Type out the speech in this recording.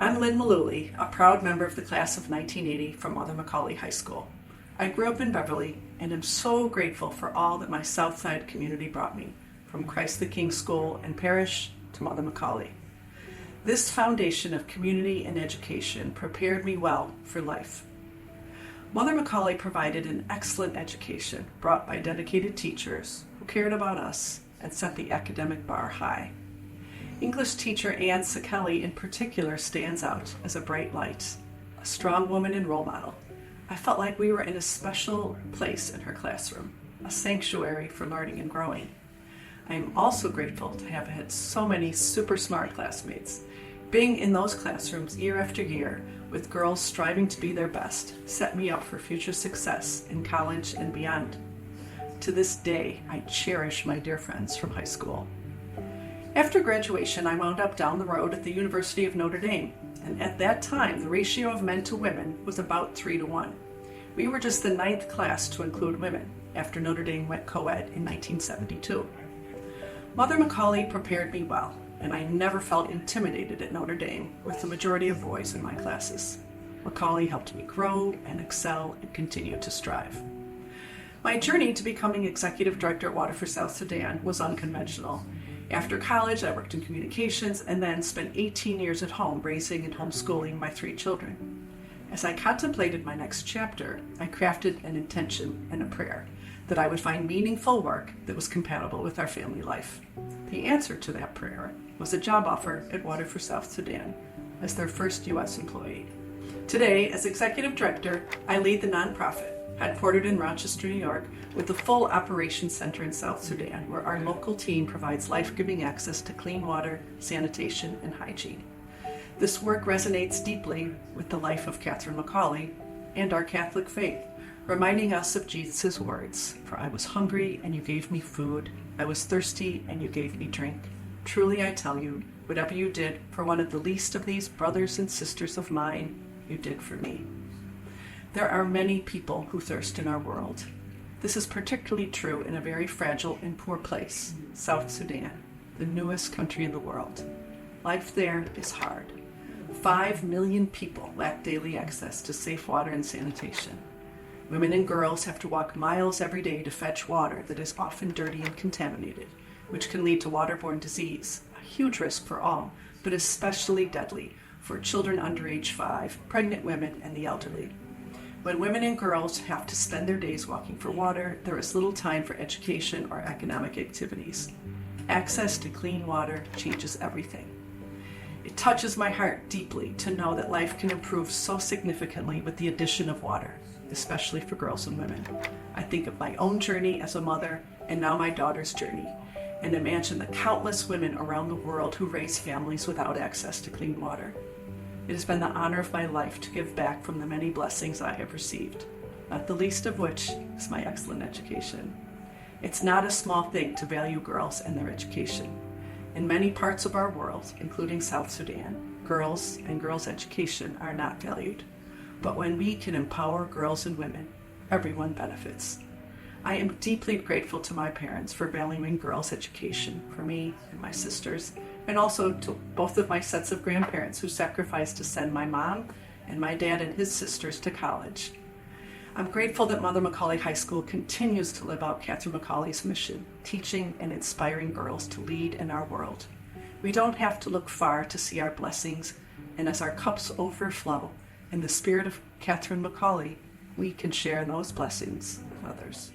I'm Lynn Malooly, a proud member of the class of 1980 from Mother McAuley High School. I grew up in Beverly and am so grateful for all that my Southside community brought me, from Christ the King School and Parish to Mother McAuley. This foundation of community and education prepared me well for life. Mother McAuley provided an excellent education brought by dedicated teachers who cared about us and set the academic bar high. English teacher Ann McAuley in particular stands out as a bright light, a strong woman and role model. I felt like we were in a special place in her classroom, a sanctuary for learning and growing. I am also grateful to have had so many super smart classmates. Being in those classrooms year after year with girls striving to be their best set me up for future success in college and beyond. To this day, I cherish my dear friends from high school. After graduation, I wound up down the road at the University of Notre Dame, and at that time, the ratio of men to women was about 3-1. We were just the 9th class to include women, after Notre Dame went co-ed in 1972. Mother McAuley prepared me well, and I never felt intimidated at Notre Dame with the majority of boys in my classes. McAuley helped me grow and excel and continue to strive. My journey to becoming executive director at Water for South Sudan was unconventional. After college, I worked in communications and then spent 18 years at home raising and homeschooling my 3 children. As I contemplated my next chapter, I crafted an intention and a prayer that I would find meaningful work that was compatible with our family life. The answer to that prayer was a job offer at Water for South Sudan as their first U.S. employee. Today, as executive director, I lead the nonprofit, headquartered in Rochester, New York, with the full operations center in South Sudan, where our local team provides life-giving access to clean water, sanitation, and hygiene. This work resonates deeply with the life of Catherine McAuley and our Catholic faith, reminding us of Jesus' words, "For I was hungry, and you gave me food. I was thirsty, and you gave me drink. Truly I tell you, whatever you did for one of the least of these brothers and sisters of mine, you did for me." There are many people who thirst in our world. This is particularly true in a very fragile and poor place, South Sudan, the newest country in the world. Life there is hard. 5 million people lack daily access to safe water and sanitation. Women and girls have to walk miles every day to fetch water that is often dirty and contaminated, which can lead to waterborne disease, a huge risk for all, but especially deadly for children under age 5, pregnant women, and the elderly. When women and girls have to spend their days walking for water, there is little time for education or economic activities. Access to clean water changes everything. It touches my heart deeply to know that life can improve so significantly with the addition of water, especially for girls and women. I think of my own journey as a mother and now my daughter's journey, and imagine the countless women around the world who raise families without access to clean water. It has been the honor of my life to give back from the many blessings I have received, not the least of which is my excellent education. It's not a small thing to value girls and their education. In many parts of our world, including South Sudan, girls and girls' education are not valued. But when we can empower girls and women, everyone benefits. I am deeply grateful to my parents for valuing girls' education for me and my sisters, and also to both of my sets of grandparents who sacrificed to send my mom and my dad and his sisters to college. I'm grateful that Mother McAuley High School continues to live out Catherine McAuley's mission, teaching and inspiring girls to lead in our world. We don't have to look far to see our blessings, and as our cups overflow in the spirit of Catherine McAuley, we can share those blessings with others.